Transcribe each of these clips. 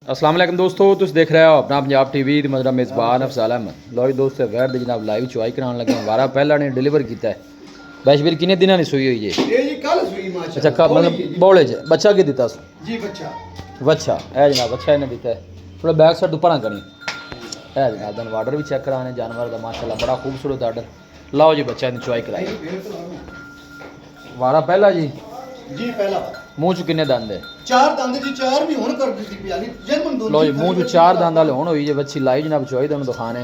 अस्सलाम वालेकुम दोस्तों, तुम देख रहे हो अपना पंजाब टीवी दी मेरा मेज़बान अफज़ल अहमद। लो जी दोस्तों, वैट दी जनाब लाइव चुआई कराने लगे। वारा पहला ने डिलीवर किया है। बैशबीर किन्ने दिनों की सूई हुई है? ये जी कल सूई माशाल्लाह। अच्छा कब मतलब बोले च बच्चा की दिता सो जी बच्चा है जनाब, बच्चा इन्हें दिता है। थोड़ा बैक साइड ऊपर ना करी है जनाब। दिन वार्डर भी चेक कराने जानवर का माशाल्लाह बड़ा खूबसूरत आर्डर। लाओ जी बच्चा की चुआई कराई। वारा पहला जी जी पहला मूँह च किन्ने दंद है? चार दंद जी, चार भी हुण कर दी पियाली जर्मन दो। लो जी मूँह च चार दंद वाले हुण हुई जे बच्ची लाई जनाब चुआई तुहानू दिखाने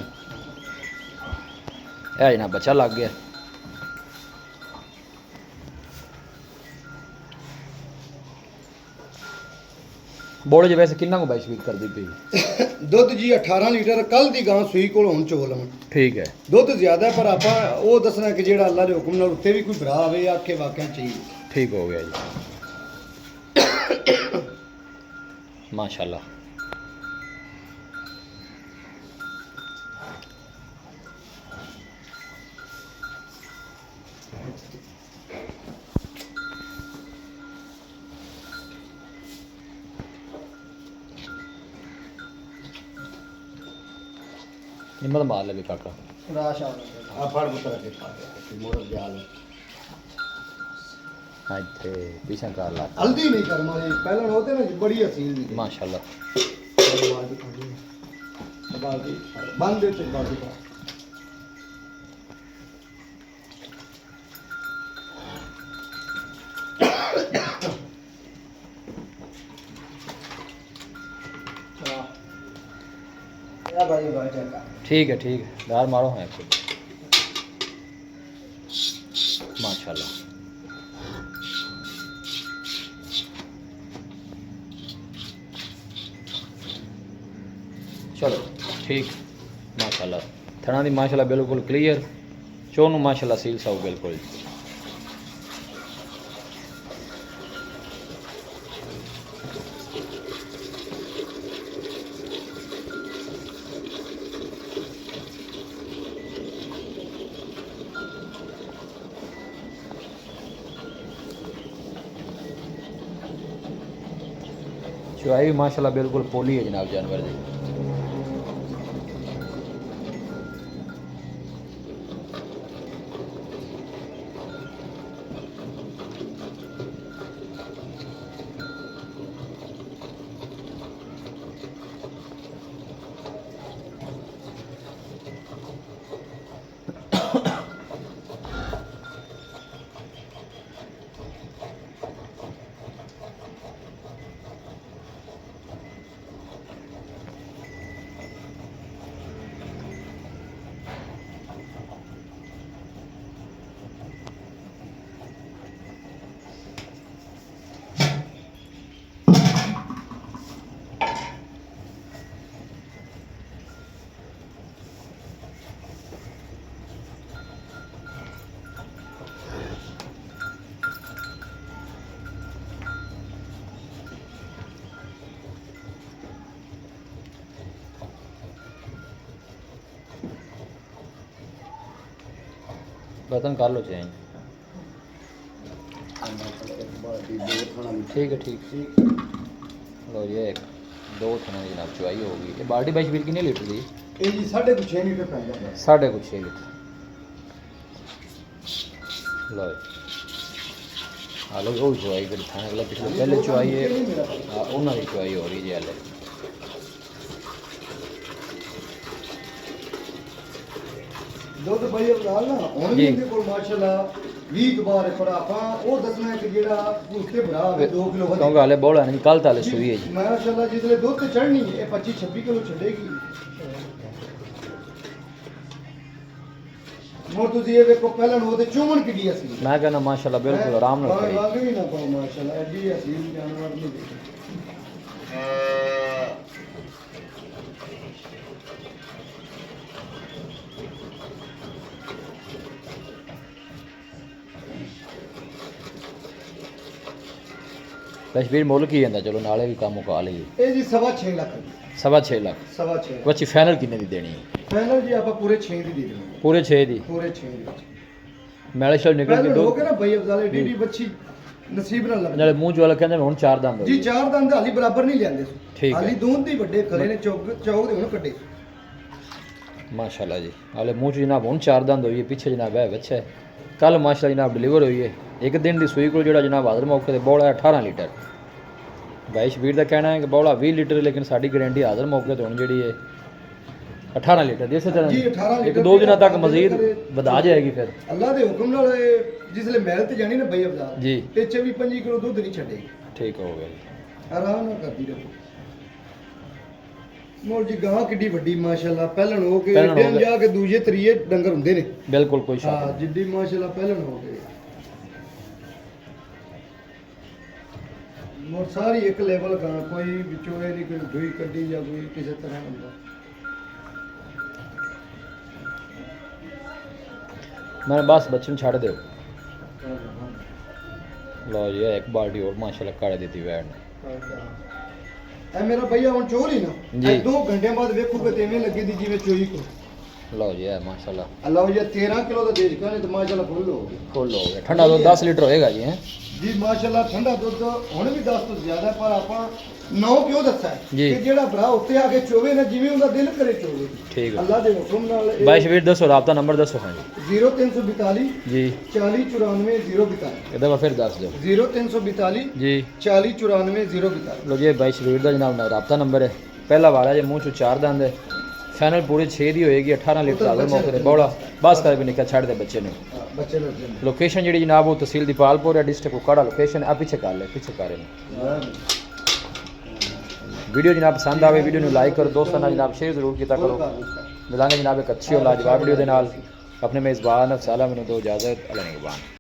है जनाब। बच्चा लग गया। बोले जी वैसे किन्ना को बैशबीर कर दी पी? दुध जी 18 लीटर कल दी गां सूई कोल हुण चोल हूं। ठीक है, दुध ज्यादा है पर आपां ਉਹ ਦੱਸਣਾ ਕਿ ਜਿਹੜਾ ਅੱਲਾ ਦੇ ਹੁਕਮ ਨਾਲ ਉੱਤੇ ਵੀ ਕੋਈ ਭਰਾ ਆਵੇ ਆਖੇ ਵਾਕਿਆ चाहिए। ठीक हो गया जी माशाल्लाह। हिम्मत मार लगे काका। ਰਾਸ਼ ਆ ਆ ਫੜ ਬਤਰਾ ਕੇ ਖਾ ਕੇ ਮੋੜ ਦਿਆਲ हाँ इतने पीछे कर ला हल्दी नहीं कर मारी पहले होते ना जी, बड़ी हसीन दी माशाल्लाह। बाल्टी बंद देते बाल्टी का ठीक है दार मारो है माशाल्लाह। चलो ठीक माशाल्लाह। थना दी माशाल्लाह बिल्कुल क्लियर। चोनू माशाल्लाह सील साउ बिल्कुल। चुआई भी माशाल्लाह बिल्कुल पोली है जनाब जानवर की। बर्तन कर लो चेंज। ठीक है लो ये एक दो थना जनाब चुआई होगी। ये बाल्टी बैशबीर कितने लीटर दी? ये जी 6.5 लीटर पै जाता है। 6.5 लीटर लो हालो वो चुआई फिर थाने अगला पिछले पहले चुआई है उन्होंने चुआई हो रही है। ਦੁੱਧ ਬਈ ਅਬਦਾਲ ਨਾ ਹੁਣ ਵੀ ਇਹਦੇ ਕੋਲ ਮਾਸ਼ਾਅੱਲਾ 20 ਬਾਰ ਪਰ ਆਪਾਂ ਉਹ ਦੱਸਣਾ ਹੈ ਕਿ ਜਿਹੜਾ ਉੱਤੇ ਭਰਾ ਹੋਵੇ 2 ਕਿਲੋ ਵਧੇ क्योंकि हाले बोला नहीं कल ताले सुई है जी माशाअल्लाह जिसले ਦੁੱਧ ਤੇ ਚੜਨੀ ਹੈ ਇਹ 25 26 ਕਿਲੋ ਛੱਡੇਗੀ। ਹੁਣ ਤੁਸੀਂ ਇਹ ਵੇਖੋ ਪਹਿਲਾਂ ਨੂੰ ਉਹਦੇ ਚੂਮਣ ਕਿੱਡੀ ਅਸੀਂ मैं कहना माशाल्लाह बिल्कुल आराम नाल खड़ी। ਵਾਂਗ ਵੀ ਨਾ ਪਾਓ ਮਾਸ਼ਾਅੱਲਾ ਐਡੀ ਹਸੀਨ ਜਾਨਵਰ ਨਹੀਂ ਦੇਖੇ। बैशबीर मुल की जाता चलो नाले भी काम मुका लीए। ਇਹ ਜੀ 6.5 ਲੱਖ ਦੀ 6.5 लाख 6.5 बच्ची फाइनल कितने की देनी है? ਫਾਈਨਲ ਜੀ ਆਪਾਂ ਪੂਰੇ 6 ਦੀ ਦੇ ਦੇਵਾਂਗੇ। पूरे 6 की ਪੂਰੇ 6 ਦੀ मैले शल निकल के ਪਹਿਲਾਂ दो ਲੋਕ ਨਾ ਬਈ ਅਫਜ਼ਾਲੇ ਡੀਡੀ ਬੱਚੀ ਨਸੀਬ ਨਾਲ ਲੱਗ ਨਾਲੇ ਮੂੰਹ ਚ ਵਾਲਾ ਕਹਿੰਦੇ ਹੁਣ 4 ਦੰਦ ਜੀ 4 ਦੰਦ ਹਾਲੀ ਬਰਾਬਰ ਨਹੀਂ ਲਿਆਂਦੇ ਠੀਕ ਹੈ। ਹਾਲੀ ਦੂਨ ਦੀ ਵੱਡੇ ਖਲੇ ਨੇ ਚੌਕ ਦੇ ਹੁਣ ਕੱਢੇ ਮਾਸ਼ਾਅੱਲਾ ਜੀ ਹਾਲੇ ਮੂੰਹ ਚ ਜਨਾਬ ਹੁਣ 4 ਦੰਦ ਹੋਈ ਹੈ ਪਿੱਛੇ ਜਨਾਬ ਹੈ ਬੱਚਾ ਹੈ ਕੱਲ ਮਾਸ਼ਾਅੱਲਾ ਜਨਾਬ ਡਿਲੀਵਰ ਹੋਈ ਹੈ ਇੱਕ ਦਿਨ ਦੀ ਸੂਈ ਕੋਲ ਜਿਹੜਾ ਜਨਾਬ ਹਾਜ਼ਰ ਮੌਕੇ ਤੇ ਬੋਲਾ ਹੈ 18 ਲੀਟਰ ਭਾਈ ਸ਼ਬੀਰ ਦਾ ਕਹਿਣਾ ਹੈ ਕਿ ਬੋਲਾ 20 ਲੀਟਰ ਲੇਕਿਨ ਸਾਡੀ ਗਾਰੰਟੀ ਹਾਜ਼ਰ ਮੌਕੇ ਤੇ ਹੁਣ ਜਿਹੜੀ ਹੈ 18 ਲੀਟਰ ਦੀ ਇਸੇ ਤਰ੍ਹਾਂ ਜੀ 18 ਇੱਕ ਲੀਟਰ ਦੋ ਦਿਨਾਂ ਤੱਕ ਮਜ਼ੀਦ ਵਧਾ ਜਾਏਗੀ ਫਿਰ ਅੱਲਾ ਦੇ ਹੁਕਮ ਨਾਲ ਇਹ ਜਿਸਲੇ ਮਹਿਲ ਤੇ ਜਾਣੀ ਨਾ ਬਈ ਅਬਦਾਲ ਜੀ ਤੇ 24-25 ਕਿਲੋ ਦੁੱਧ ਨਹੀਂ ਛੱਡੇਗੀ ਠੀਕ ਹੋ ਗਿਆ ਜੀ ਆਰਾਮ ਨਾਲ ਕਰਦੀ ਰਹੋ ਮੋਲ ਜੀ ਗਾਂ ਕਿੱਡੀ ਵੱਡੀ ਮਾਸ਼ਾਅੱਲਾ ਪਹਿਲਣ ਹੋ ਕੇ ਪਹਿਲਣ ਹੋ ਟਾਈਮ ਕੇ। ਜਾ ਕੇ ਦੂਜੇ ਤਰੀਏ ਡੰਗਰ ਹੁੰਦੇ ਨੇ ਬਿਲਕੁਲ ਕੋਈ ਸ਼ੱਕ ਹਾਂ ਨਹੀਂ ਜਿੱਡੀ ਮਾਸ਼ਾਅੱਲਾ ਪਹਿਲਣ ਹੋ ਗਏ ਮੋਰ ਸਾਰੀ ਇੱਕ ਲੈਵਲ ਗਾਂ ਕੋਈ ਵਿੱਚੋਂ ਇਹ ਨਹੀਂ ਕੋਈ ਢੂਈ ਕੱਢੀ ਜਾਂ ਕੋਈ ਕਿਸੇ ਤਰ੍ਹਾਂ ਹੁੰਦਾ ਮੈਂ ਬਸ ਬੱਚੇ ਨੂੰ ਛੱਡ ਦਿਓ ਲਓ ਜੀ ਇਹ ਇੱਕ ਬਾਲਟੀ ਹੋਰ ਮਾਸ਼ਾਅੱਲਾ ਕਾੜੇ ਦਿੱਤੀ ਵੈਣ ਨੇ ਐ ਮੇਰਾ ਭਈਆ ਹੁਣ ਚੋਲ ਹੀ ਨਾ ਜੀ। ਇਹ 2 ਘੰਟਿਆਂ ਬਾਅਦ ਵੇਖੋਗੇ ਤੇ ਐਵੇਂ ਲੱਗੀ ਦੀ ਜਿਵੇਂ ਚੋਈ ਕੋ ਲਓ ਜੀ ਇਹ ਮਾਸ਼ਾਅੱਲਾ ਅੱਲਾਹ ਜੀ 13 ਕਿਲੋ ਦਾ ਦੇਜ ਕਾ ਨੇ ਤੇ ਮਾਸ਼ਾਅੱਲਾ ਫੁੱਲ ਹੋ ਗਿਆ ਫੁੱਲ ਹੋ ਗਿਆ ਠੰਡਾ ਦੁੱਧ 10 ਲੀਟਰ ਹੋਏਗਾ ਜੀ ਹੈ ਜੀ ਮਾਸ਼ਾਅੱਲਾ ਠੰਡਾ ਦੁੱਧ ਹੁਣ ਵੀ 10 ਤੋਂ ਜ਼ਿਆਦਾ ਪਰ ਆਪਾਂ 9 ਕਿਉਂ ਦੱਸਿਆ ਹੈ? ਜੀ। ਕਿ ਜਿਹੜਾ ਭਰਾ ਉੱਤੇ ਆ ਕੇ ਚੋਵੇ ਨਾ ਜਿਵੇਂ ਉਹਦਾ ਦਿਲ ਕਰੇ ਚੋਵੇ ਠੀਕ ਹੈ ਅੱਲਾਹ ਦੇ ਹੁਕਮ ਨਾਲ ਇਹ ਭਾਈ ਸ਼ਬੀਰ ਦੱਸੋ ਰਾਬਤਾ ਨੰਬਰ ਦੱਸੋ ਹਾਂ ਜੀ 0342 ਜੀ 4094 042 ਇਹਦਾ ਵਾ ਫਿਰ ਦੱਸ ਦਿਓ 0342 ਜੀ 4094 042 ਲੋ ਜੀ ਇਹ ਬਾਈ ਸ਼ਬੀਰ ਦਾ ਜਨਾਬ ਨਾਲ ਰਾਬਤਾ ਨੰਬਰ ਹੈ ਪਹਿਲਾ ਵਾਲਾ ਜੇ ਮੂੰਹ ਚੋਂ 4 ਦੰਦ ਹੈ ਫਾਈਨਲ ਪੂਰੇ 6 ਦੀ ਹੋਏਗੀ 18 ਲੀਟਰ ਹਾਜ਼ਰ ਮੌਕੇ ਤੇ ਬੋਲਾ ਬਸ ਕਰ ਵੀ ਨਿਕਲ ਛੱਡ ਦੇ ਬੱਚੇ ਨੂੰ ਬੱਚੇ ਲੱਗ ਲੋਕੇਸ਼ਨ ਜਿਹੜੀ ਜਨਾਬ ਉਹ ਤਹਿਸੀਲ ਦੀਪਾਲਪੁਰ ਹੈ ਡਿਸਟ੍ਰਿਕਟ ਕੁਕਾੜਾ ਲੋਕੇਸ਼ਨ ਆ ਪਿੱਛੇ ਕਰ ਲੈ ਪਿੱਛੇ ਕਰ ਰਹੇ ਵੀਡੀਓ ਜਨਾਬ ਪਸੰਦ ਆਵੇ ਵੀਡੀਓ ਨੂੰ ਲਾਈਕ ਕਰੋ ਦੋਸਤਾਂ ਨਾਲ ਜਨਾਬ ਸ਼ੇਅਰ ਜ਼ਰੂਰ ਕੀਤਾ ਕਰੋ ਮਿਲਾਂਗੇ ਜਨਾਬ ਇੱਕ ਅੱਛੀ ਔਰ ਲਾਜਵਾਬ ਵੀਡੀਓ ਦੇ ਨਾਲ ਆਪਣੇ ਮੇਜ਼ਬਾਨ ਅਫਸਾਲਾ ਮੈਨੂੰ ਦੋ ਇਜਾਜ਼ਤ ਅਲਾ ਨਿਗਬਾਨ